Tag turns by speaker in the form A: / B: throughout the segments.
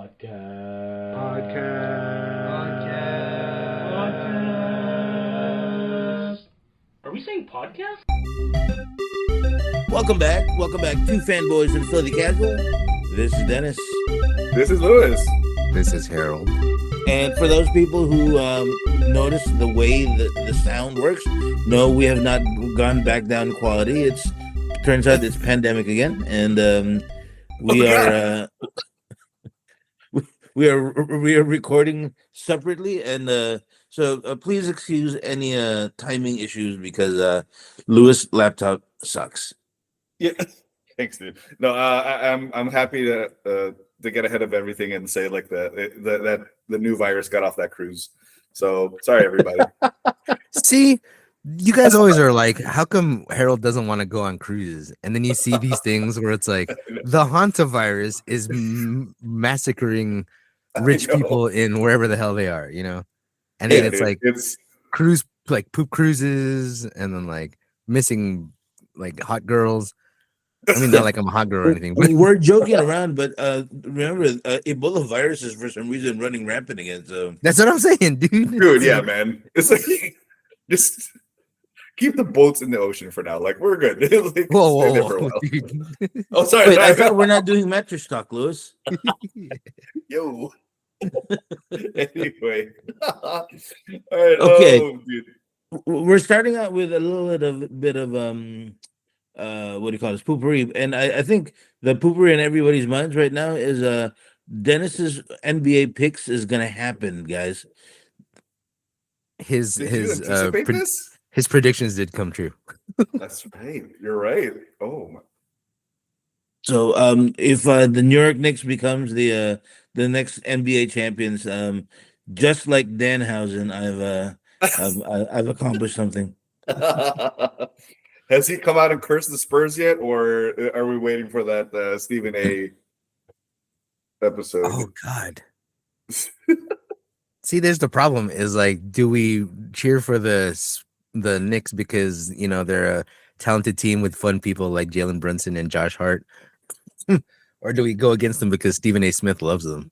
A: Podcast. Are we saying podcast?
B: Welcome back. Two fanboys and filthy casual. This is Dennis.
C: This is Lewis.
D: This is Harold.
B: And for those people who notice the way the sound works, no, we have not gone back down in quality. Turns out it's pandemic again, and we are recording separately, and so please excuse any timing issues because Lewis' laptop sucks.
C: Yeah, thanks, dude. No, I'm happy to get ahead of everything and say like that the new virus got off that cruise. So sorry, everybody.
D: See, you guys always are like, how come Harold doesn't want to go on cruises? And then you see these things where it's like the hantavirus is massacring rich people in wherever the hell they are, you know? And then it's cruise, like poop cruises, and then like missing like hot girls. I mean, not like I'm a hot girl or anything. But
B: we're joking around, but remember, Ebola virus is for some reason running rampant again. So
D: that's what I'm saying, dude.
C: Dude, yeah, man. It's like just keep the boats in the ocean for now. Like we're good. Like,
D: whoa,
C: dude. Oh, sorry.
B: Wait, I thought we're not doing mattress talk, Lewis.
C: Yo. Anyway. All right.
B: Okay.
C: Dude.
B: We're starting out with a little bit of what do you call this, poopery, and I think the poopery in everybody's minds right now is Dennis's NBA picks is gonna happen, guys.
D: His
C: this?
D: His predictions did come true.
C: That's right. You're right. Oh.
B: So if the New York Knicks becomes the next NBA champions, just like Danhausen, I've accomplished something.
C: Has he come out and cursed the Spurs yet, or are we waiting for that Stephen A. episode?
D: Oh God! See, there's the problem. Is like, do we cheer for the Knicks because you know they're a talented team with fun people like Jalen Brunson and Josh Hart, or do we go against them because Stephen A. Smith loves them?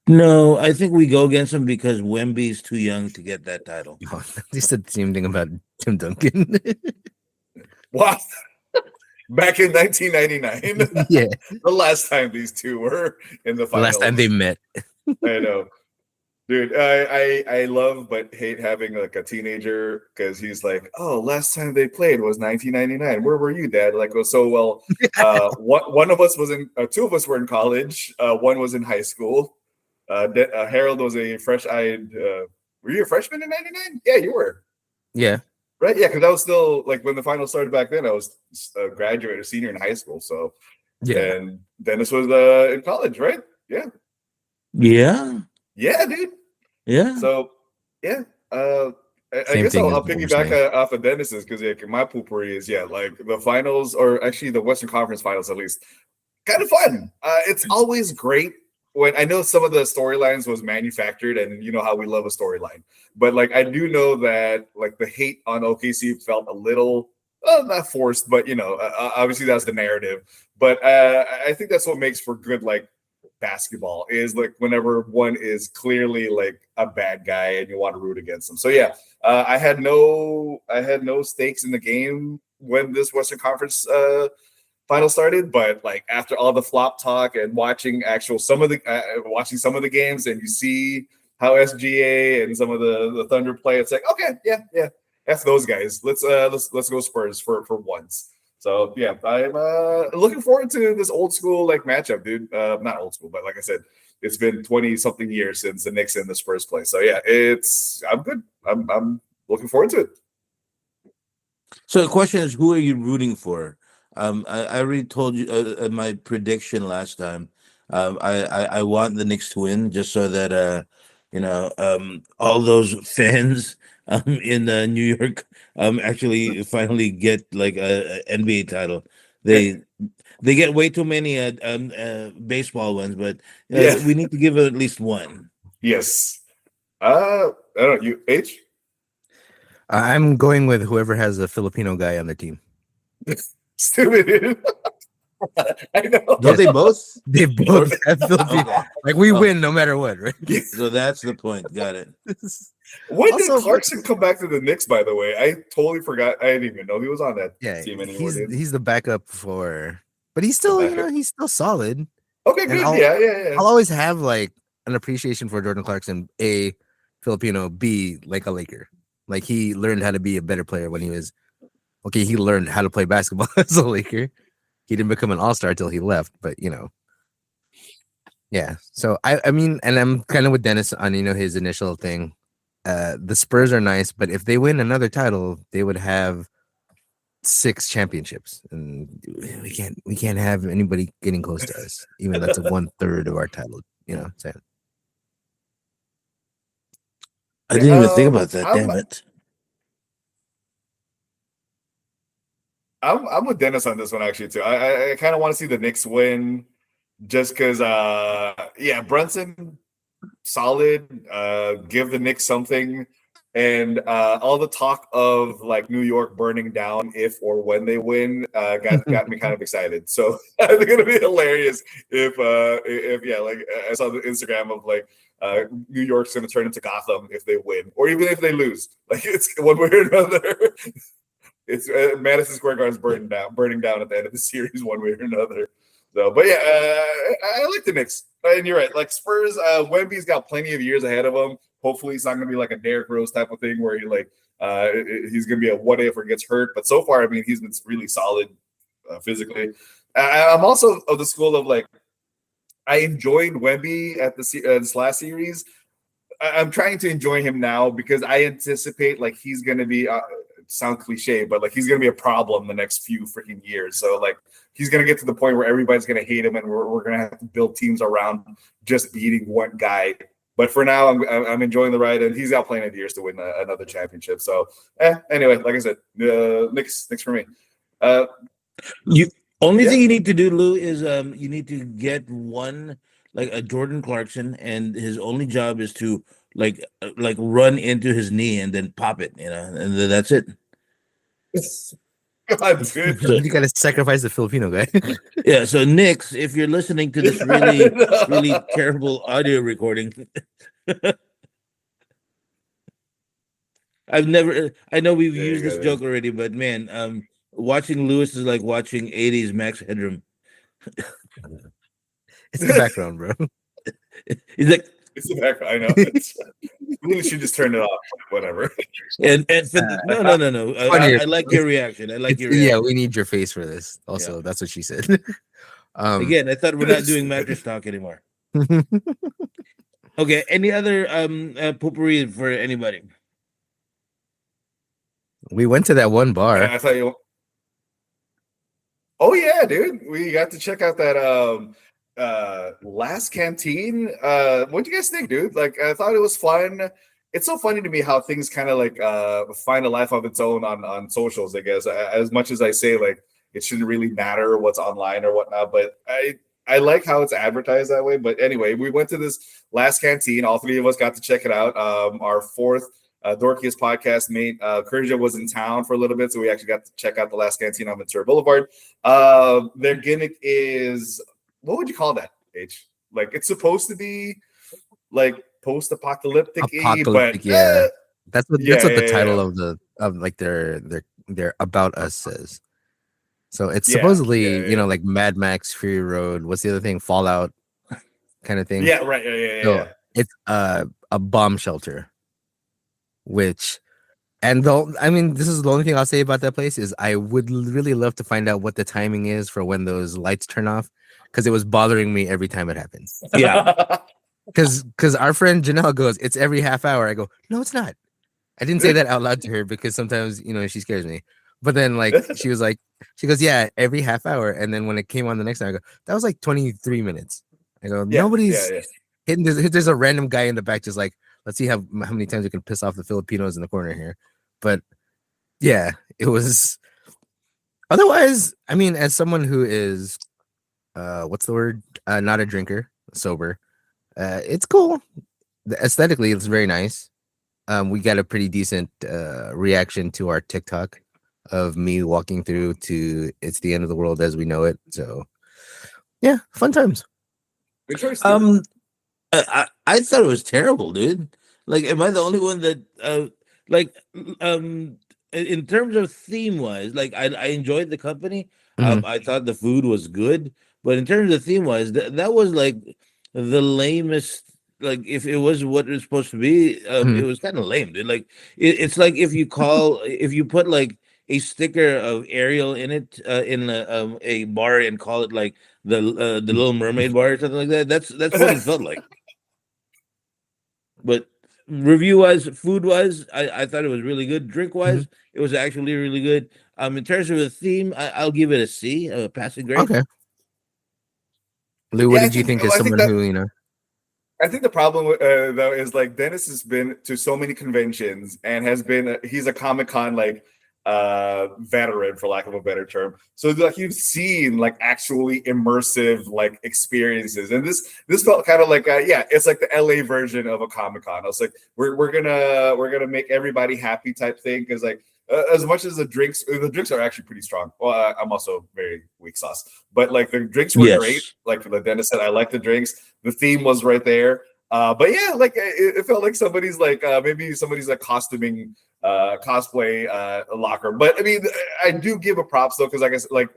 B: No, I think we go against them because Wemby's too young to get that title.
D: Oh, they said the same thing about Tim Duncan.
C: What? Back in 1999?
D: Yeah.
C: The last time these two were in the finals.
D: Last time they met.
C: I know. Dude, I love but hate having like a teenager because he's like, oh, last time they played was 1999. Where were you, Dad? Like, oh, so well, one of us was two of us were in college. One was in high school. Harold was a fresh-eyed. Were you a freshman in '99? Yeah, you were.
D: Yeah.
C: Right. Yeah, because I was still like when the final started back then. I was a graduate, a senior in high school. So
D: yeah.
C: And Dennis was in college, right? Yeah.
B: Yeah.
C: Yeah, dude.
B: Yeah.
C: So yeah. I guess I'll piggyback off of Dennis's because my poopery is like the finals, or actually the Western Conference Finals at least, kind of fun. It's always great. When I know some of the storylines was manufactured, and you know how we love a storyline, but like I do know that like the hate on OKC felt a little not forced, but you know obviously that's the narrative. But I think that's what makes for good like basketball is like whenever one is clearly like a bad guy and you want to root against them. So yeah, I had no stakes in the game when this Western Conference final started, but like after all the flop talk and watching some of the games, and you see how SGA and some of the Thunder play, it's like okay, yeah, F those guys. Let's go Spurs for once. So yeah, I'm looking forward to this old school like matchup, dude. Not old school, but like I said, it's been 20 something years since the Knicks and the Spurs play. So yeah, I'm good. I'm looking forward to it.
B: So the question is, who are you rooting for? I already told you my prediction last time. I want the Knicks to win just so that all those fans in New York actually finally get like a NBA title. They get way too many baseball ones, but we need to give it at least one.
C: Yes. I don't know. You H?
D: I'm going with whoever has a Filipino guy on the team.
C: Stupid. I know.
B: Don't they both?
D: They both have Filipino. Like we win no matter what, right?
B: So that's the point. Got it.
C: When
D: Also,
C: did Clarkson come back to the Knicks, by the way? I totally forgot. I didn't even know he was on that team anymore.
D: He's the backup for, but he's still, he's still solid.
C: Okay, good. Yeah.
D: I'll always have like an appreciation for Jordan Clarkson, A, Filipino, B, like a Laker. Like he learned how to be a better player when he was he learned how to play basketball as a Laker. He didn't become an all-star until he left, but yeah. So I mean, and I'm kind of with Dennis on his initial thing. The Spurs are nice, but if they win another title, they would have 6 championships, and we can't have anybody getting close to us, even though that's 1/3 of our title. Saying.
B: I didn't even think about that. Damn it.
C: I'm with Dennis on this one actually too. I kind of want to see the Knicks win, just because. Brunson, solid. Give the Knicks something, and all the talk of like New York burning down if or when they win got me kind of excited. So it's gonna be hilarious if like I saw the Instagram of like New York's gonna turn into Gotham if they win, or even if they lose. Like it's one way or another. It's Madison Square Garden's burning down at the end of the series, one way or another. So, but yeah, I like the Knicks. And you're right. Like Spurs, Wemby's got plenty of years ahead of him. Hopefully, it's not going to be like a Derrick Rose type of thing where he's going to be a what if or gets hurt. But so far, I mean, he's been really solid physically. I'm also of the school of like, I enjoyed Wemby at this last series. I'm trying to enjoy him now because I anticipate like he's going to be. Sound cliche, but like he's gonna be a problem the next few freaking years. So like he's gonna get to the point where everybody's gonna hate him, and we're gonna have to build teams around just beating one guy. But for now, I'm enjoying the ride, and he's got plenty of years to win another championship. So anyway, like I said, Knicks for me.
B: Only thing you need to do, Lou, is you need to get one like a Jordan Clarkson, and his only job is to like run into his knee and then pop it, and that's it.
C: God, dude.
B: So,
D: you gotta sacrifice the Filipino guy.
B: Yeah, so Knicks, if you're listening to this really really terrible audio recording, I know we've used this joke already, but man, watching Lewis is like watching 80s Max Headroom.
D: It's the background, bro.
B: He's like,
C: it's the background. I know. We should just turn it off. Whatever.
B: And no. I like your reaction.
D: Yeah, we need your face for this. Also, that's what she said.
B: Again, I thought we're not doing mattress talk anymore. Okay. Any other poopery for anybody?
D: We went to that one bar.
C: I thought you. Oh yeah, dude. We got to check out that last canteen. What do you guys think, dude? Like I thought it was fun. It's so funny to me how things kind of like find a life of its own on socials, I guess. As much as I say like it shouldn't really matter what's online or whatnot, but I like how it's advertised that way. But anyway, we went to this last canteen. All 3 of us got to check it out. Our 4th dorkiest podcast mate, Kurja, was in town for a little bit, so we actually got to check out the last canteen on Ventura Boulevard. Their gimmick is, what would you call that, H? Like it's supposed to be like post-apocalyptic, but
D: yeah, that's what the title of like their About Us says. So it's supposedly like Mad Max, Fury Road. What's the other thing? Fallout kind of thing.
C: Yeah, right. Yeah.
D: So it's a bomb shelter. Which, and this is the only thing I'll say about that place is I would really love to find out what the timing is for when those lights turn off, because it was bothering me every time it happens.
B: Yeah,
D: because our friend Janelle goes, it's every half hour. I go, no, it's not. I didn't say that out loud to her because sometimes she scares me. But then like she goes, yeah, every half hour. And then when it came on the next time, I go, that was like 23 minutes. I go, nobody's hitting. There's a random guy in the back just like, let's see how many times we can piss off the Filipinos in the corner here. But yeah, it was. Otherwise, I mean, as someone who is, what's the word? Not a drinker, sober. It's cool. Aesthetically, it's very nice. We got a pretty decent reaction to our TikTok of me walking through to "It's the End of the World as We Know It." So Yeah, fun times.
C: Good choice. Dude.
B: I thought it was terrible, dude. Like, am I the only one that like in terms of theme wise, like I enjoyed the company.
D: Mhm.
B: I thought the food was good, but in terms of theme wise, that was like the lamest. Like, if it was what it was supposed to be, it
D: Mhm.
B: was kind of lame, dude. Like, it's like if you put like a sticker of Ariel in it in a bar and call it like the Little Mermaid bar or something like that. That's what it felt like. But review wise, food wise, I thought it was really good. Drink wise,
D: Mhm.
B: it was actually really good. In terms of the theme, I'll give it a C, a passing grade.
D: Okay. Lou, what
C: Yeah,
D: did you think as someone who,
C: I think the problem though is like Dennis has been to so many conventions and has been he's a Comic-Con like veteran for lack of a better term. So like you've seen like actually immersive like experiences, and this felt kind of like yeah, it's like the LA version of a Comic-Con. I was like, we're gonna make everybody happy type thing, because like as much as the drinks are actually pretty strong. Well, I'm also very weak sauce, but like the drinks were great.
B: Yes.
C: Like the Dennis said, I like the drinks. The theme was right there. But yeah, like it felt like somebody's like maybe somebody's like costuming cosplay locker. But I mean, I do give a props though, because like I said, like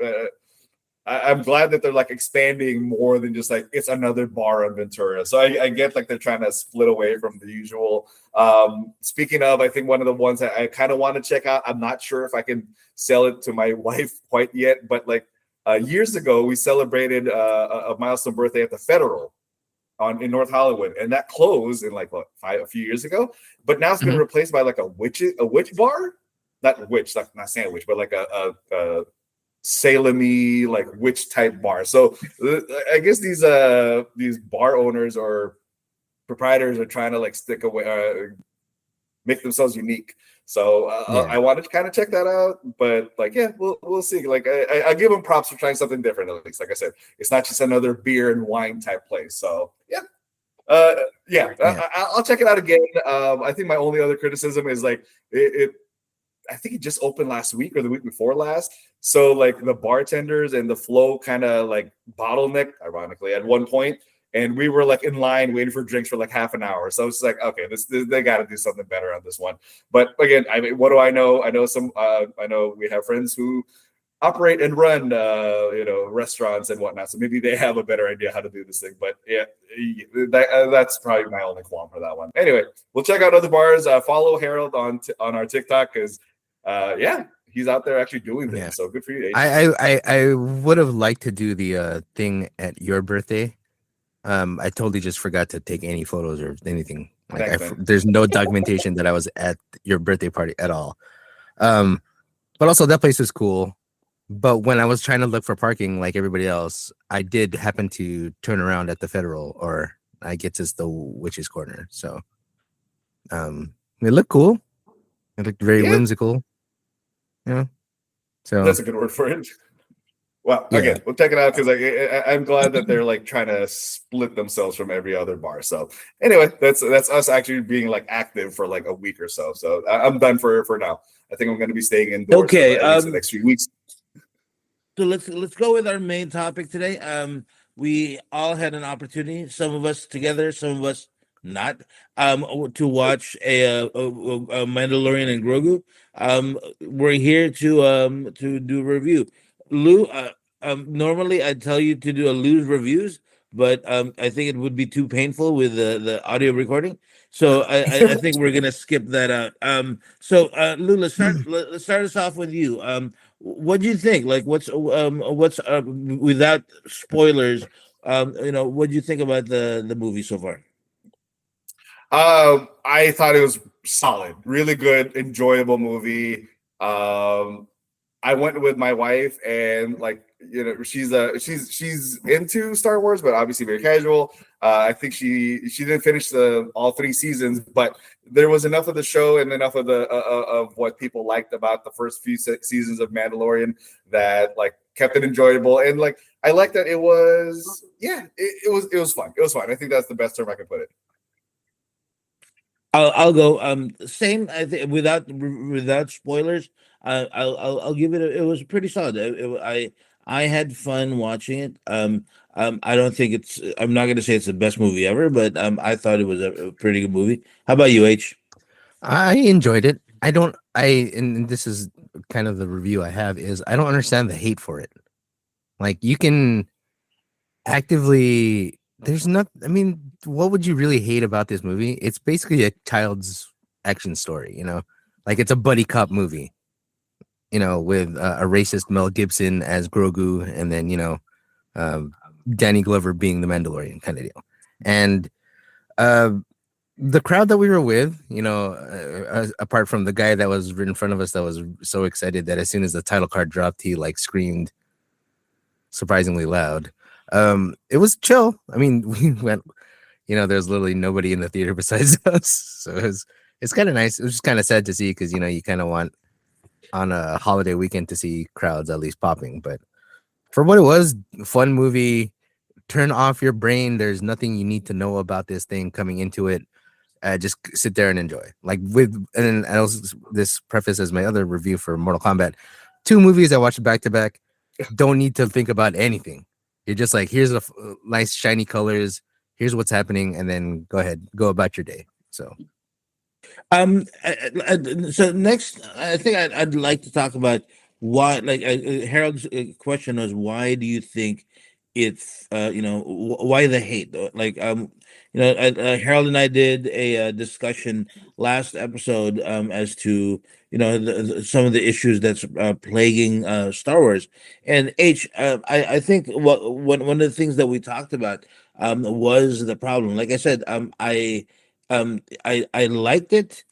C: I'm glad that they're like expanding more than just like it's another bar in Ventura. So I get like they're trying to split away from the usual. Speaking of, I think one of the ones that I kind of want to check out, I'm not sure if I can sell it to my wife quite yet, but like years ago we celebrated a milestone birthday at the Federal in North Hollywood, and that closed in like a few years ago. But now it's been replaced by like a witch bar, not witch, like not sandwich, but like a Salem-y, like witch type bar. So I guess these bar owners or proprietors are trying to like stick away, make themselves unique. So I wanted to kind of check that out, but like, yeah, we'll see. Like I give them props for trying something different. At least, like I said, it's not just another beer and wine type place. So yeah. I'll check it out again. I think my only other criticism is like I think it just opened last week or the week before last. So like the bartenders and the flow kind of like bottleneck, ironically, at one point. And we were like in line waiting for drinks for like half an hour. So it's like, okay, this they got to do something better on this one. But again, I mean, what do I know? I know we have friends who operate and run restaurants and whatnot, so maybe they have a better idea how to do this thing. But yeah, that's probably my only qualm for that one. Anyway, we'll check out other bars. Follow Harold on our TikTok, because he's out there actually doing things. So good for you, H.
D: I would have liked to do the thing at your birthday. I totally just forgot to take any photos or anything. Like there's no documentation that I was at your birthday party at all. But also that place was cool. But when I was trying to look for parking like everybody else, I did happen to turn around at the Federal, or I get to the Witch's Corner. So it looked cool. It looked very whimsical. Yeah. So
C: that's a good word for it. Well, again, we'll check it out, because I'm glad that they're like trying to split themselves from every other bar. So anyway, that's us actually being like active for like a week or so. So I'm done for now. I think I'm going to be staying indoors for at least the next few weeks.
B: So let's go with our main topic today. We all had an opportunity, some of us together, some of us not, to watch a Mandalorian and Grogu. We're here to do a review. Lou, normally I'd tell you to do a Lou's reviews, but I think it would be too painful with the audio recording. So I think we're gonna skip that out. So Lou, let's start us off with you. What do you think? Like, what's without spoilers? What do you think about the movie so far?
C: I thought it was solid, really good, enjoyable movie. I went with my wife, and like, she's into Star Wars, but obviously very casual. I think she didn't finish all 3 seasons, but there was enough of the show and enough of of what people liked about the first few seasons of Mandalorian that like kept it enjoyable. And like I like that it was it was fun. It was fun. I think that's the best term I can put it.
B: I'll go. Same. I think without spoilers. I'll give it. It was pretty solid. I had fun watching it. I don't think it's. I'm not going to say it's the best movie ever, but I thought it was a pretty good movie. How about you, H?
D: I enjoyed it. I don't. And this is kind of the review I have is I don't understand the hate for it. Like you can actively. There's not. I mean, what would you really hate about this movie? It's basically a child's action story. Like it's a buddy cop movie. With a racist Mel Gibson as Grogu, and then um, Danny Glover being the Mandalorian kind of deal. And uh, the crowd that we were with, apart from the guy that was right in front of us that was so excited that as soon as the title card dropped, he like screamed surprisingly loud. It was chill. I mean, we went, there's literally nobody in the theater besides us. So it's kind of nice. It was just kind of sad to see because, you kind of want on a holiday weekend to see crowds at least popping. But for what it was, fun movie. Turn off your brain. There's nothing you need to know about this thing coming into it. Just sit there and enjoy. Like and else this preface as my other review for Mortal Kombat. 2 movies I watched back to back. Don't need to think about anything. You're just like, here's a nice shiny colors. Here's what's happening, and then go about your day. So.
B: So next, I think I'd like to talk about why. Like Harold's question was, why do you think it's why the hate? Like Harold and I did a discussion last episode as to some of the issues that's plaguing Star Wars. And I think one of the things that we talked about was the problem. Like I said, I liked it,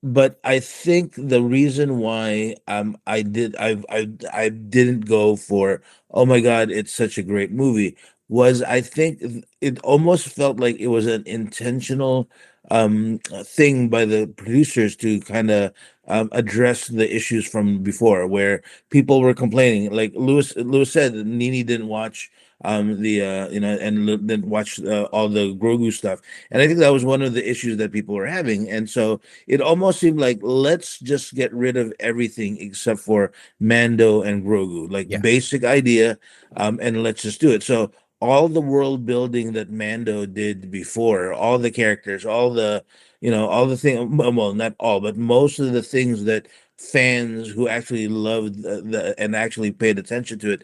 B: but I think the reason why I didn't go for, oh my god, it's such a great movie, was I think it almost felt like it was an intentional thing by the producers to kind of address the issues from before, where people were complaining. Like Lewis said, Nini didn't watch the didn't watch all the Grogu stuff, and I think that was one of the issues that people were having. And so it almost seemed like, let's just get rid of everything except for Mando and Grogu, like
D: Yeah.
B: basic idea, and let's just do it. So all the world building that Mando did before, all the characters, all the things, well, not all, but most of the things that fans who actually loved and actually paid attention to it,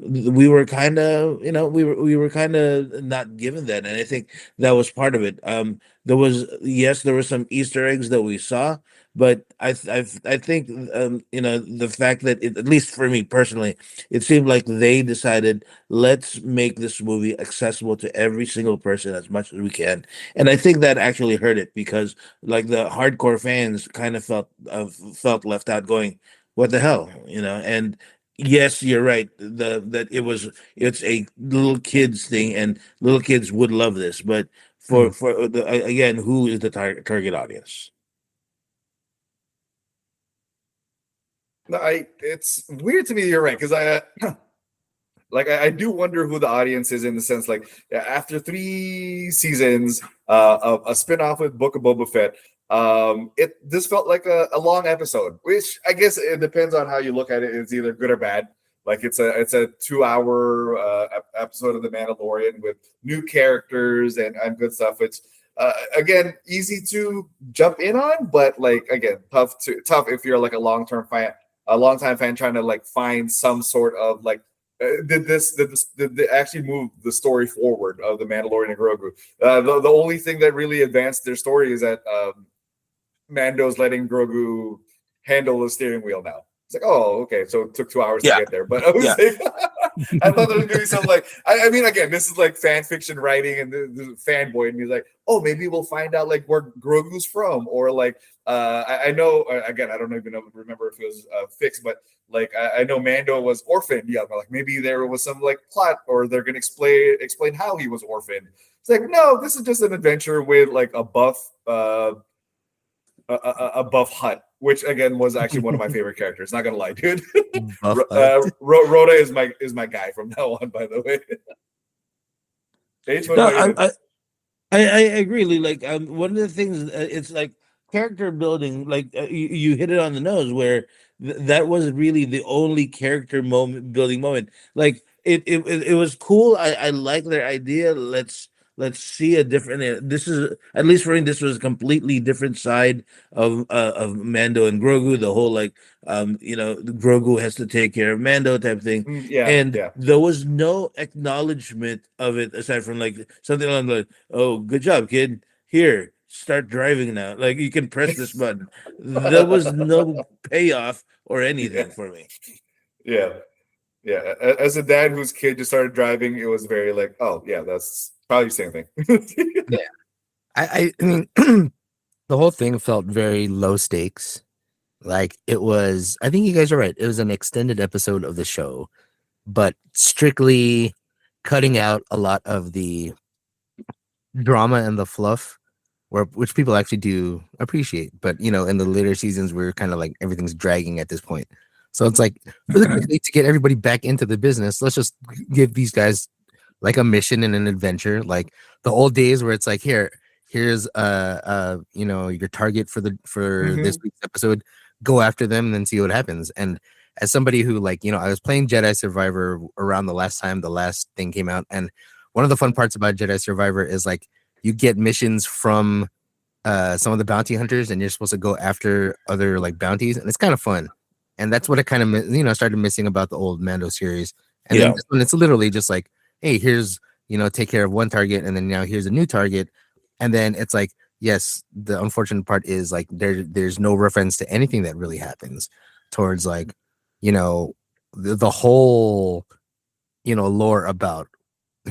B: we were kind of, we were kind of not given that. And I think that was part of it. There were some Easter eggs that we saw, but I think the fact that at least for me personally, it seemed like they decided, let's make this movie accessible to every single person as much as we can. And I think that actually hurt it, because like the hardcore fans kind of felt left out, going, what the hell, and yes, you're right, that it's a little kids thing, and little kids would love this, but again, who is the target audience?
C: No, it's weird to me. You're right, because I do wonder who the audience is, in the sense, like, after 3 seasons of a spin-off with Book of Boba Fett, this felt like a long episode, which I guess it depends on how you look at it. It's either good or bad. Like it's a 2-hour episode of The Mandalorian with new characters and good stuff, which again, easy to jump in on, but like, again, tough if you're like a long-time fan trying to like find some sort of like, did they actually move the story forward of The Mandalorian and Grogu? The only thing that really advanced their story is that Mando's letting Grogu handle the steering wheel now. It's like, oh, okay, so it took 2 hours to get there. But I was like, I thought there was gonna be some like, I mean, again, this is like fan fiction writing, and the fanboy, and he's like, oh, maybe we'll find out like where Grogu's from, or like, I know, again, I don't even remember if it was fixed, but like I know Mando was orphaned young. Like maybe there was some like plot, or they're gonna explain how he was orphaned. It's like, no, this is just an adventure with like a buff Hut, which again was actually one of my favorite characters. Not gonna lie, dude. Rhoda is my guy from now on. By the way, H, what about you?
B: I agree, Lee. Like one of the things, it's like character building. Like you hit it on the nose, where that was really the only character building moment. Like it was cool. I like their idea. Let's see a different. This is, at least for me, this was a completely different side of Mando and Grogu. The whole like Grogu has to take care of Mando type thing,
C: Yeah,
B: and
C: yeah.
B: there was no acknowledgement of it aside from like something along like, "Oh, good job, kid. Here, start driving now. Like you can press this button." There was no payoff or
C: Yeah,
B: anything for me.
C: yeah, yeah. As a dad whose kid just started driving, it was very like, oh yeah, that's probably the same thing.
D: Yeah. I mean, the whole thing felt very low stakes. Like it was, I think you guys are right. It was an extended episode of the show, but strictly cutting out a lot of the drama and the fluff, which people actually do appreciate. But in the later seasons, we're kind of like everything's dragging at this point. So it's like really quickly to get everybody back into the business. Let's just give these guys like a mission and an adventure, like the old days where it's like here's your target for this week's episode. Go after them and then see what happens. And as somebody who I was playing Jedi Survivor around the last time the last thing came out, and one of the fun parts about Jedi Survivor is like you get missions from some of the bounty hunters, and you're supposed to go after other like bounties, and it's kind of fun. And that's what I kind of started missing about the old Mando series. And then this one, it's literally just like, hey, here's take care of one target, and then now here's a new target. And then it's like, yes, the unfortunate part is like there's no reference to anything that really happens towards like the whole lore about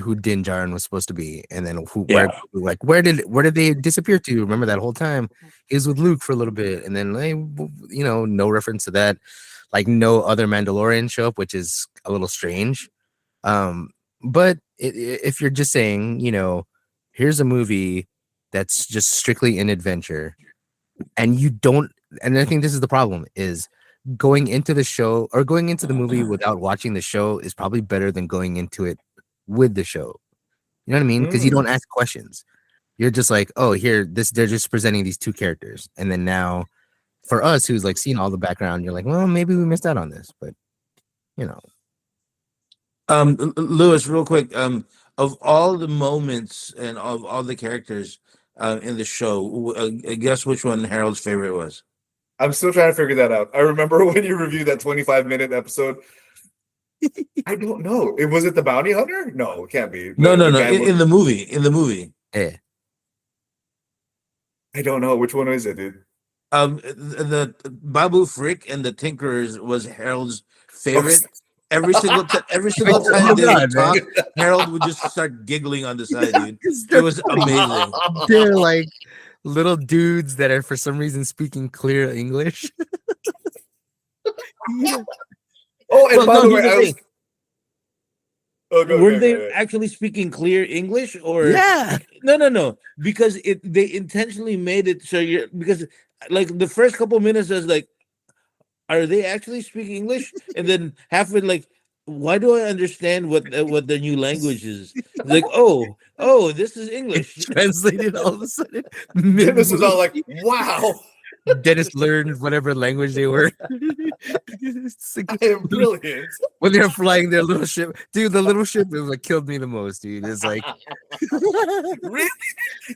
D: who Din Djarin was supposed to be, and then where did they disappear to? Remember that whole time he was with Luke for a little bit, and then no reference to that, like no other Mandalorian show up, which is a little strange. But if you're just saying, here's a movie that's just strictly an adventure, and you don't, and I think this is the problem, is going into the show or going into the movie without watching the show is probably better than going into it with the show. You know what I mean? Because you don't ask questions. You're just like, oh, they're just presenting these two characters. And then now for us who's like seen all the background, you're like, well, maybe we missed out on this, but
B: Lewis, real quick, of all the moments and of all the characters in the show, guess which one Harold's favorite was?
C: I'm still trying to figure that out. I remember when you reviewed that 25-minute episode. I don't know. Was it the bounty hunter? No, it can't be.
B: No. In the movie.
D: Yeah.
C: I don't know. Which one is it, dude?
B: The Babu Frick and the Tinkerers was Harold's favorite. Every single time they talk, Harold would just start giggling on the side, dude. It was amazing.
D: They're like little dudes that are for some reason speaking clear English.
C: Yeah. Oh, and by the way,
B: were they actually speaking clear English, or no? Because they intentionally made it so because like the first couple minutes I was like, are they actually speaking English? And then halfway like, why do I understand what the new language is? Like, oh, this is English.
D: Translated all of a sudden.
C: Dennis was all like, wow.
D: Dennis learned whatever language they were.
C: I am brilliant.
D: When they're flying their little ship, dude, the little ship is what killed me the most, dude. It's like,
C: really,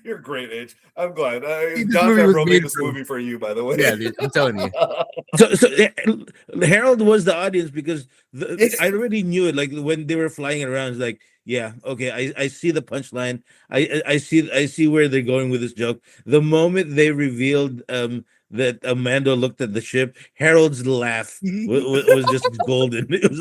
C: you're great, H. I'm glad. John Favreau made this movie for you, by the way.
D: Yeah, dude, I'm telling you.
B: So Harold was the audience because I already knew it. Like when they were flying around, it's like, yeah, okay, I see the punchline. I see where they're going with this joke. The moment they revealed that Mando looked at the ship, Harold's laugh was just golden. It was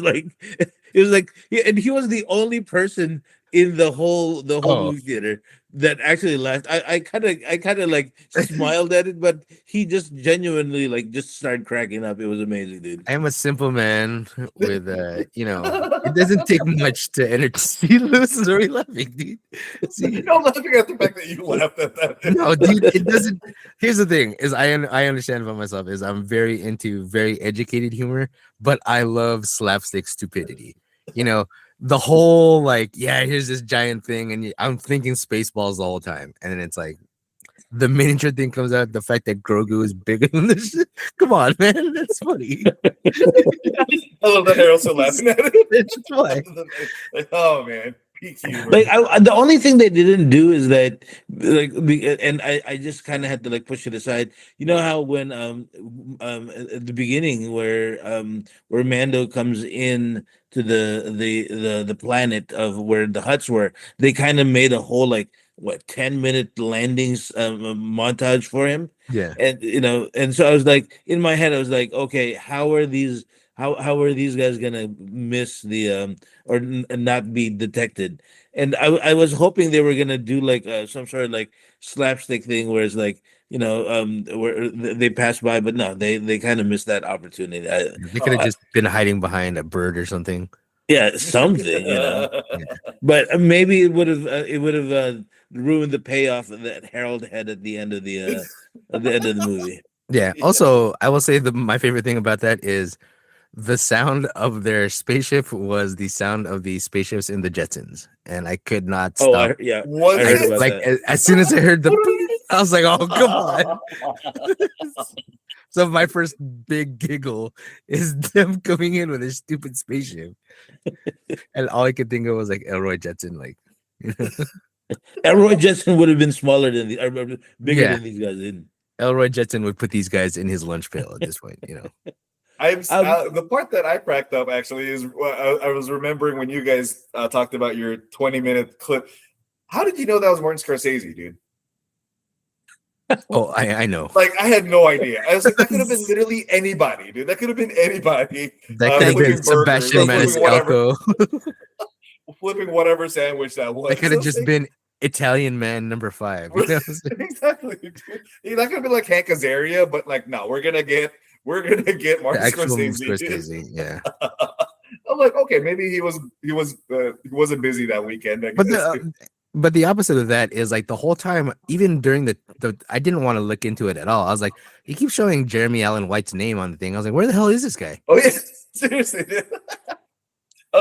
B: like, yeah, and he was the only person in the whole movie theater that actually laughed. I kind of like smiled at it, but he just genuinely like just started cracking up. It was amazing, dude.
D: I am a simple man with it doesn't take much to entertain. Lewis is already laughing, dude.
C: See, I'm laughing at the fact that you laughed at that.
D: No, dude, it doesn't. Here's the thing: is I understand about myself is I'm very into very educated humor, but I love slapstick stupidity. The whole like, yeah, here's this giant thing, and I'm thinking Spaceballs the whole time, and then it's like, the miniature thing comes out, the fact that Grogu is bigger than this shit. Come on, man. That's funny.
C: I love that Harold's still laughing at it.
D: That's why.
C: Like, oh man, peak humor.
B: Like the only thing they didn't do is that, like, and I just kind of had to like push it aside. You know how when at the beginning where Mando comes in to the planet of where the huts were, they kind of made a whole like 10-minute landings montage for him.
D: Yeah.
B: And and so I was like, in my head I was like, okay, how are these guys gonna miss the or not be detected? And I was hoping they were gonna do like some sort of like slapstick thing where it's like, where they pass by, but no, they kind of missed that opportunity.
D: They could have just been hiding behind a bird or something.
B: Yeah, something, but maybe it would have ruined the payoff that Harold had at the end of the movie.
D: Yeah. Also, I will say my favorite thing about that is the sound of their spaceship was the sound of the spaceships in the Jetsons, and I could not stop.
B: I heard about that.
D: As soon as I heard I was like, "Oh, come on!" So my first big giggle is them coming in with a stupid spaceship, and all I could think of was like Elroy Jetson, like.
B: Elroy Jetson would have been smaller than bigger than these guys.
D: Elroy Jetson would put these guys in his lunch pail at this point,
C: The part that I cracked up actually is I was remembering when you guys talked about your 20-minute clip. How did you know that was Martin Scorsese, dude?
D: Oh, I know.
C: Like, I had no idea. I was like, that could have been literally anybody, dude. That could have been anybody.
D: That could have been Sebastian Maniscalco.
C: Flipping whatever sandwich that was.
D: That could have just been Italian Man number 5. You know?
C: Exactly. That could have been like Hank Azaria, but like, no, we're gonna get Martin Scorsese.
D: Yeah.
C: I'm like, okay, maybe he wasn't busy that weekend.
D: But the opposite of that is like the whole time, even during the I didn't want to look into it at all. I was like, he keeps showing Jeremy Allen White's name on the thing. I was like, where the hell is this guy?
C: Oh yeah, seriously.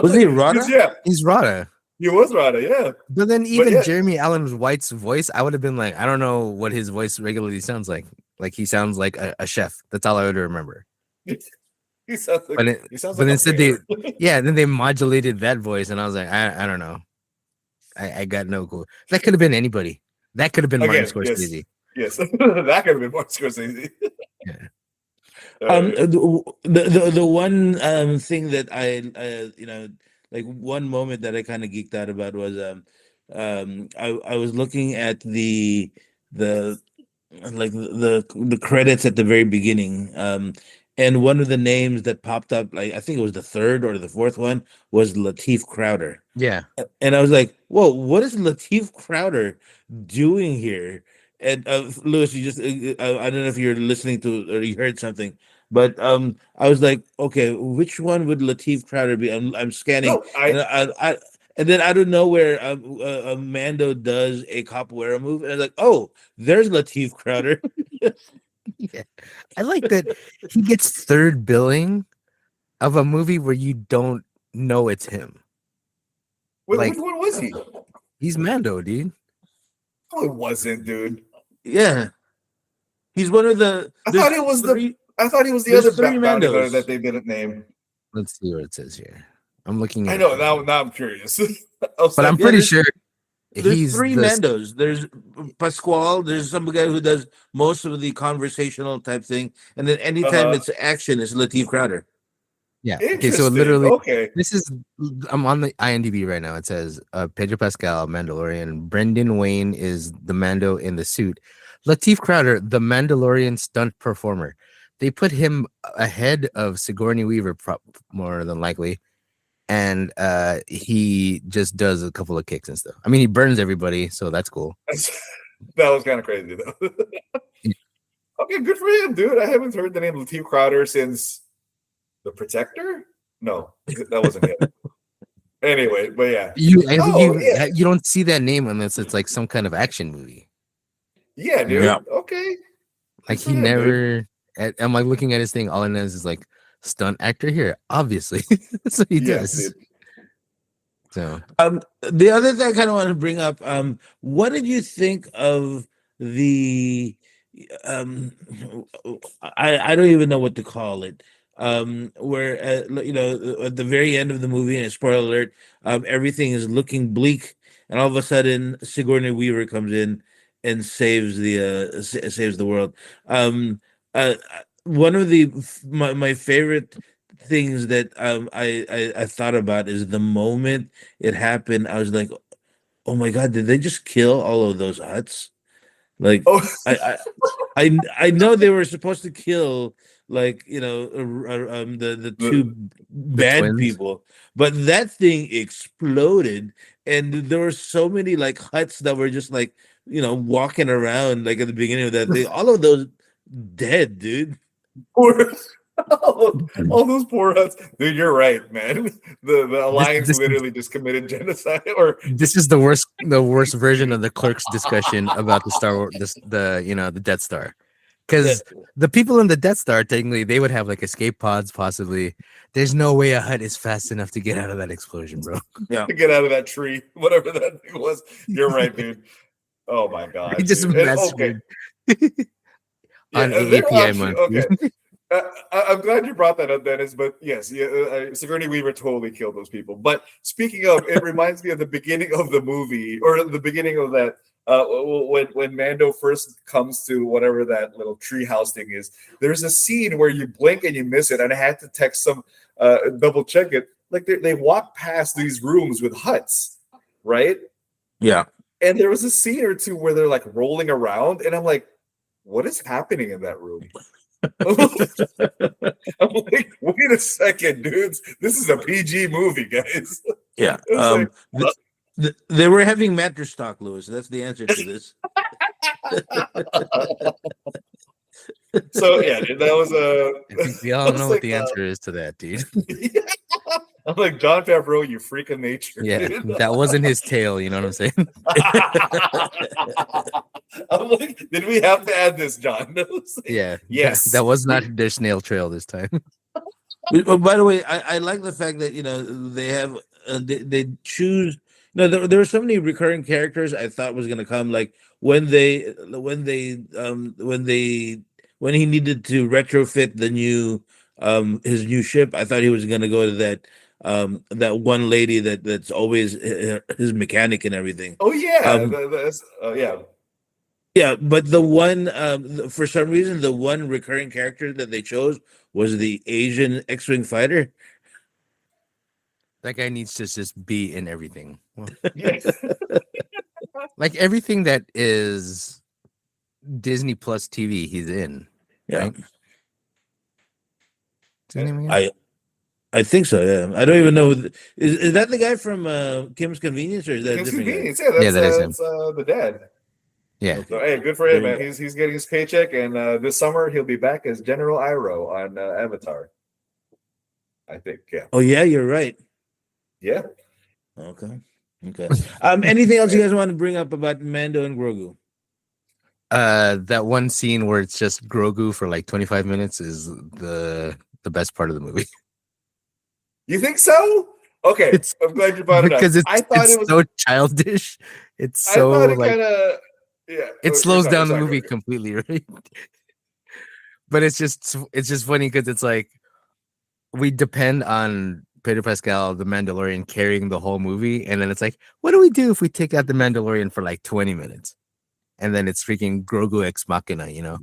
B: Was he Rada?
C: Yeah,
D: he's Rada.
C: He was Rada, yeah.
D: But then Jeremy Allen White's voice, I would have been like, I don't know what his voice regularly sounds like. Like he sounds like a chef. That's all I would remember.
C: He sounds like.
D: But instead then they modulated that voice, and I was like, I don't know. I got no clue. That could have been anybody. That could have been Martin Scorsese.
C: Yes. That could have been Martin Scorsese.
D: Yeah.
B: The one thing that I like one moment that I kind of geeked out about was I was looking at the credits at the very beginning, and one of the names that popped up, like I think it was the third or the fourth one, was Lateef Crowder.
D: Yeah.
B: And I was like, whoa, what is Lateef Crowder doing here? And Lewis, you just I don't know if you're listening to or you heard something, but I was like, okay, which one would Lateef Crowder be? I'm scanning, and then out of nowhere, Mando does a capoeira move, and I was like, oh, there's Lateef Crowder.
D: Yeah. I like that he gets third billing of a movie where you don't know it's him.
C: Which one was he?
D: He's Mando, dude.
C: No, it wasn't, dude.
B: Yeah, he's one of the.
C: I thought he was the other bounty hunter that they didn't name.
D: Let's see what it says here. I'm looking.
C: I know now. I'm curious,
D: but I'm pretty sure
B: there's three Mandos. There's Pasquale. There's some guy who does most of the conversational type thing, and then anytime it's action, it's Lateef Crowder.
D: Yeah. Okay. So literally, this is. I'm on the IMDb right now. It says Pedro Pascal, Mandalorian. Brendan Wayne is the Mando in the suit. Lateef Crowder, the Mandalorian stunt performer. They put him ahead of Sigourney Weaver, more than likely, and he just does a couple of kicks and stuff. I mean, he burns everybody, so that's cool.
C: That was kind of crazy, though. Okay, good for him, dude. I haven't heard the name Lateef Crowder since The Protector. No, that wasn't him. Anyway, but yeah,
D: you don't see that name unless it's like some kind of action movie.
C: Yeah, dude. Yeah. Okay.
D: Like he never. I'm like looking at his thing. All it knows is like stunt actor here. Obviously, that's what he does. Dude. So,
B: the other thing I kind of want to bring up, what did you think of the um I don't even know what to call it. Where at the very end of the movie, and spoiler alert, everything is looking bleak, and all of a sudden Sigourney Weaver comes in and saves the world. One of my favorite things that I thought about is the moment it happened. I was like, oh my god, did they just kill all of those huts? Like,
C: Oh,
B: I know they were supposed to kill, like, the
C: the,
B: two
D: The
B: bad
D: twins.
B: people, but that thing exploded, and there were so many like huts that were just like, walking around, like at the beginning of that thing. All of those dead, dude.
C: poor, all those poor huts. Dude, you're right, man. The
D: This
C: Alliance
D: this
C: literally just committed genocide. Or
D: this is the worst version of the Clerks discussion about the Star Wars, the Death Star.
B: Yeah,
D: Because the people in the Death Star, technically, they would have like escape pods, possibly. There's no way a hut is fast enough to get out of that explosion, bro.
B: yeah.
C: to get out of that tree, whatever that thing was. You're right, dude. Oh my
D: They
C: god,
D: just
C: dude. And, okay,
D: massacred
C: yeah,
D: on
C: they're
D: AAPI
C: actually
D: month.
C: okay. I'm glad you brought that up, Dennis. But yes, yeah, Sigourney Weaver totally killed those people. But speaking of, it reminds me of the beginning of the movie, or the beginning of that. When Mando first comes to whatever that little treehouse thing is, there's a scene where you blink and you miss it, and I had to text some, double check it. Like they walk past these rooms with huts, right?
B: Yeah.
C: And there was a scene or two where they're like rolling around, and I'm like, what is happening in that room? I'm like, wait a second, dudes. This is a PG movie, guys.
B: Yeah.
C: It was like,
B: They were having mattress talk, Lewis. That's the answer to this.
C: so yeah, dude, that was
D: I think we all
C: I was
D: know what
C: like,
D: the answer is to that, dude.
C: I'm like, John Favreau, you freak of nature.
D: Yeah,
C: dude.
D: that wasn't his tail. You know what I'm saying?
C: I'm like, did we have to add this, John? I was like,
D: Yeah.
C: yes.
D: That was not their snail trail this time.
B: By the way, I like the fact that they have they choose. No, there were so many recurring characters I thought was going to come. Like when he needed to retrofit the new his new ship. I thought he was going to go to that one lady that's always his mechanic and everything.
C: Oh yeah,
B: Um,
C: that's yeah.
B: Yeah, but the one for some reason the one recurring character that they chose was the Asian X-wing fighter.
D: That guy needs to just be in everything. Well,
C: Yes.
D: like everything that is Disney Plus TV, he's in.
B: Yeah,
D: Right? What's his name again?
B: I think so. Yeah, I don't even know. Is that the guy from Kim's Convenience, or is that a
C: It's
B: different guy?
C: convenience. Yeah, that's,
D: Yeah, that is him.
C: that's the dad.
D: Yeah.
C: So hey, good for him,
B: There you
C: man. He's getting his paycheck, and this summer he'll be back as General Iroh on Avatar. I think, yeah,
B: Oh yeah, you're right.
C: yeah.
B: Okay. Anything else you guys want to bring up about Mando and Grogu?
D: That one scene where it's just Grogu for like 25 minutes is the best part of the movie.
C: You think so? Okay,
D: It's
C: I'm glad you brought it up.
D: because
C: I thought
D: it's
C: it was
D: so childish. It's
C: I
D: so
C: thought it
D: like
C: kind of yeah.
D: it slows
C: sorry,
D: down the
C: sorry,
D: movie
C: go ahead.
D: completely, right? But it's just funny because it's like we depend on Pedro Pascal, the Mandalorian, carrying the whole movie, and then it's like, what do we do if we take out the Mandalorian for like 20 minutes? And then it's freaking Grogu ex machina,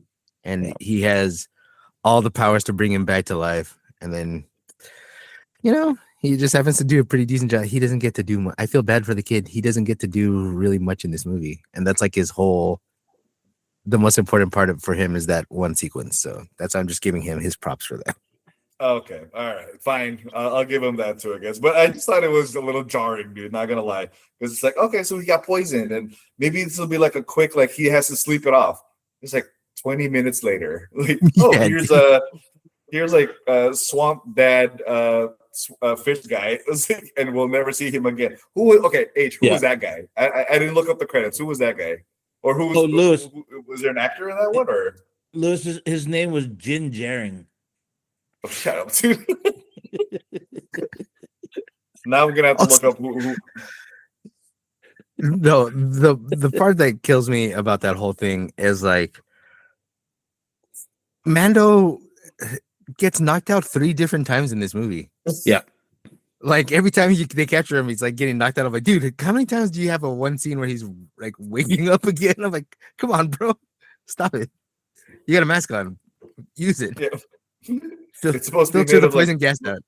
D: and
B: Yeah.
D: he has all the powers to bring him back to life, and then he just happens to do a pretty decent job. He doesn't get to do much. I feel bad for the kid. He doesn't get to do really much in this movie, and that's like the most important part for him is that one sequence. So that's why I'm just giving him his props for that.
C: Okay, all right, fine. I'll give him that too, I guess. But I just thought it was a little jarring, dude. Not gonna lie, because it's like, okay, so he got poisoned, and maybe this will be like a quick, like he has to sleep it off. It's like 20 minutes later, like, oh,
D: Yeah,
C: here's like swamp dad, fish guy, and we'll never see him again. Who? Okay, who was that guy? I didn't look up the credits. Who was that guy? Or who was?
B: Oh, Lewis.
C: Was there an actor in that one? Or
B: Lewis, his name was Jin Jaring.
C: oh, shut up, dude. Now I'm gonna have to look up who.
D: No, the part that kills me about that whole thing is like Mando gets knocked out 3 different times in this movie.
B: Yeah.
D: Like every time they capture him, he's like getting knocked out. I'm like, dude, how many times do you have a one scene where he's like waking up again? I'm like, come on, bro, stop it. You got a mask on, use it.
C: Yeah.
D: Fil-
C: It's supposed to be
D: filter
C: made
D: the
C: of like
D: poison gas out.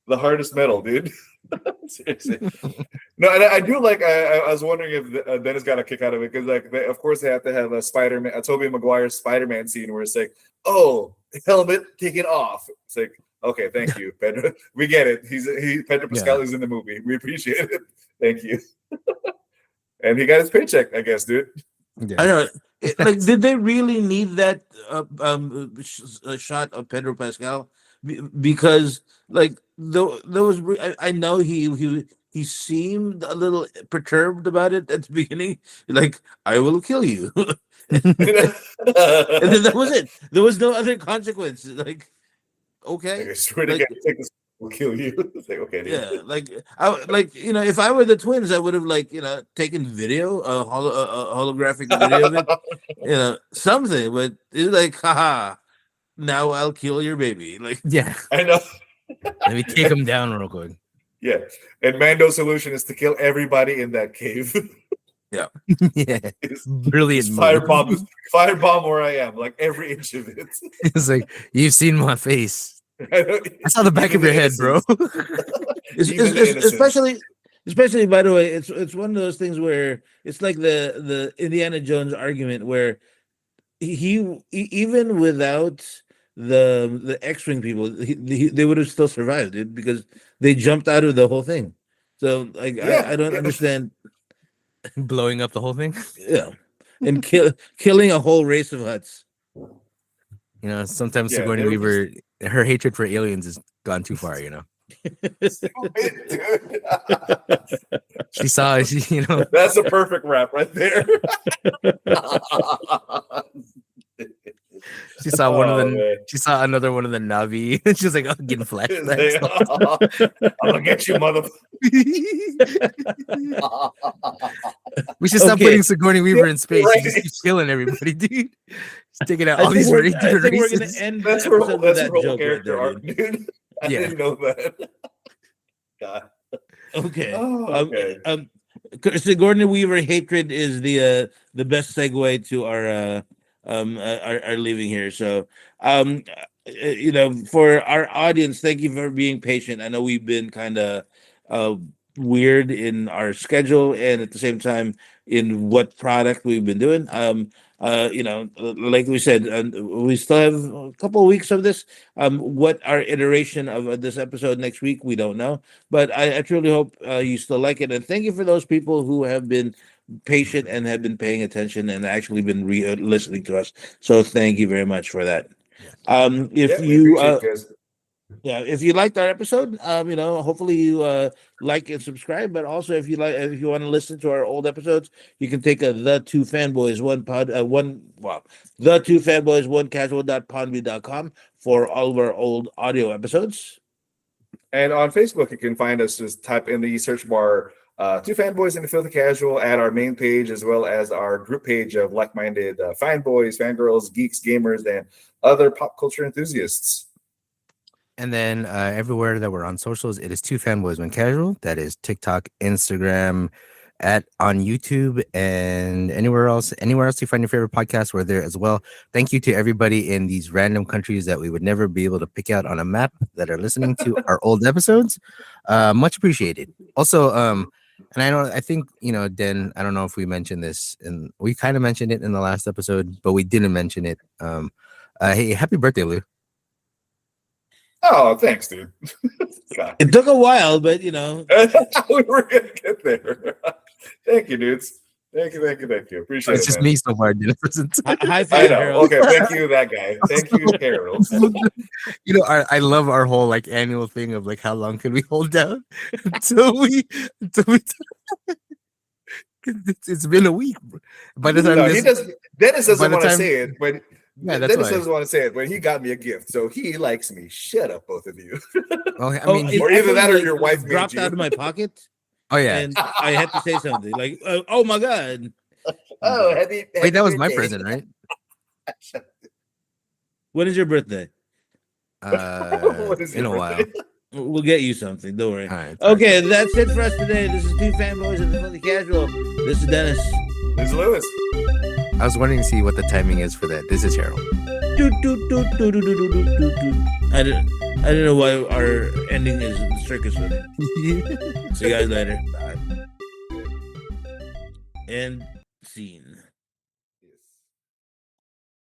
C: the hardest metal, dude. Seriously. No, and I do like. I was wondering if Dennis got a kick out of it because, like, of course, they have to have a Spider-Man, a Tobey Maguire Spider-Man scene where it's like, "Oh, helmet taken off." It's like, okay, thank you, Pedro. We get it. Pedro Pascal is in the movie. We appreciate it. Thank you. And he got his paycheck, I guess, dude.
D: Yeah.
B: I know. Like, did they really need that shot of Pedro Pascal? Because, like, I know he seemed a little perturbed about it at the beginning. Like, I will kill you, and then that was it. There was no other consequence. Like, okay,
C: I swear to
B: like,
C: God, take this, we'll kill you. It's like, okay, dude.
B: yeah, like if I were the twins, I would have taken video, a holographic video of it, something. But it's like, haha, now I'll kill your baby. Like,
D: Yeah,
C: I know.
D: let me take him down real quick.
C: Yeah, and Mando's solution is to kill everybody in that cave.
B: yeah,
D: Yeah,
C: It's
D: brilliant move.
C: firebomb where I am, like every inch of it.
D: It's like, you've seen my face. I saw the back of your head, bro.
B: Especially by the way, it's one of those things where it's like the Indiana Jones argument where he even without the X-wing people, they would have still survived it because they jumped out of the whole thing. So, like, I don't understand.
D: Blowing up the whole thing.
B: Yeah, and killing a whole race of Hutts.
D: You know, sometimes
C: Yeah,
D: Sigourney
C: they were
D: Weaver, her hatred for aliens has gone too far. You know, she saw, you know,
C: That's a perfect rap right there.
D: she saw one of the,
C: man.
D: she saw another one of the Navi, and she was like, "Oh, getting flashbacks."
C: I'm gonna get you, mother.
D: We should stop
B: Okay.
D: putting Sigourney Weaver in space.
C: Right.
D: She just keeps killing everybody, dude. She's taking out
B: I
D: all
B: think
D: these
B: we're
D: different
B: gonna
D: races.
B: end
C: That's
B: the
C: her
B: episode with that
C: whole
B: joke right
C: character
B: there,
C: arc,
B: dude.
C: dude. I
D: Yeah.
C: didn't know that. God.
B: Okay.
C: Oh, okay.
B: Sigourney Weaver hatred is the best segue to our leaving here. So, for our audience, thank you for being patient. I know we've been kind of weird in our schedule and at the same time in what product we've been doing. Like we said, we still have a couple of weeks of this. What our iteration of this episode next week, we don't know, but I truly hope you still like it, and thank you for those people who have been patient and have been paying attention and actually been listening to us. So thank you very much for that. If
C: Yeah, we
B: you
C: appreciate it, guys.
B: yeah, if you liked our episode, hopefully you like and subscribe. But also, if you want to listen to our old episodes, you can take the two fanboys the two fanboys one casual.podbean.com for all of our old audio episodes.
C: And on Facebook, you can find us. Just type in the search bar Two Fanboys and the Filthy Casual at our main page, as well as our group page of like-minded fanboys, fangirls, geeks, gamers, and other pop culture enthusiasts.
D: And then everywhere that we're on socials, it is Two Fanboys One Casual. That is TikTok, Instagram, on YouTube, and anywhere else you find your favorite podcast, we're there as well. Thank you to everybody in these random countries that we would never be able to pick out on a map that are listening to our old episodes. Much appreciated. Also, and I think Den, I don't know if we mentioned this, and we kind of mentioned it in the last episode, but we didn't mention it. Hey, happy birthday, Lou.
C: Oh, thanks, dude.
B: It took a while, but
C: we were gonna get there. Thank you, dudes. Thank you. Appreciate it.
D: It's just
C: man.
D: me so far, dude.
B: high
C: I
B: five,
C: know.
B: Harold.
C: Okay, thank you, that guy. Thank you, Harold.
D: I love our whole like annual thing of like how long can we hold down until we it's been a week. By the time
C: Dennis doesn't want to say it, but
D: yeah, that's
C: Dennis
D: why.
C: doesn't want to say it, but he got me a gift, so he likes me. Shut up, both of you.
D: Well, I mean,
C: Or either that or your wife made
B: dropped
C: you.
B: out of my pocket.
D: Oh yeah.
B: And I had to say something like, "Oh my god!"
C: Oh,
D: Wait, that was my present, right?
B: When is your birthday?
D: In a while.
B: We'll get you something. Don't worry.
D: All right,
B: Okay, that's it for us today. This is Two Fanboys and the Fully Casual. This is Dennis.
C: This is Lewis.
D: I was wanting to see what the timing is for that. This is Harold.
B: I don't know why our ending is circus with it. See you guys later. Bye. And scene.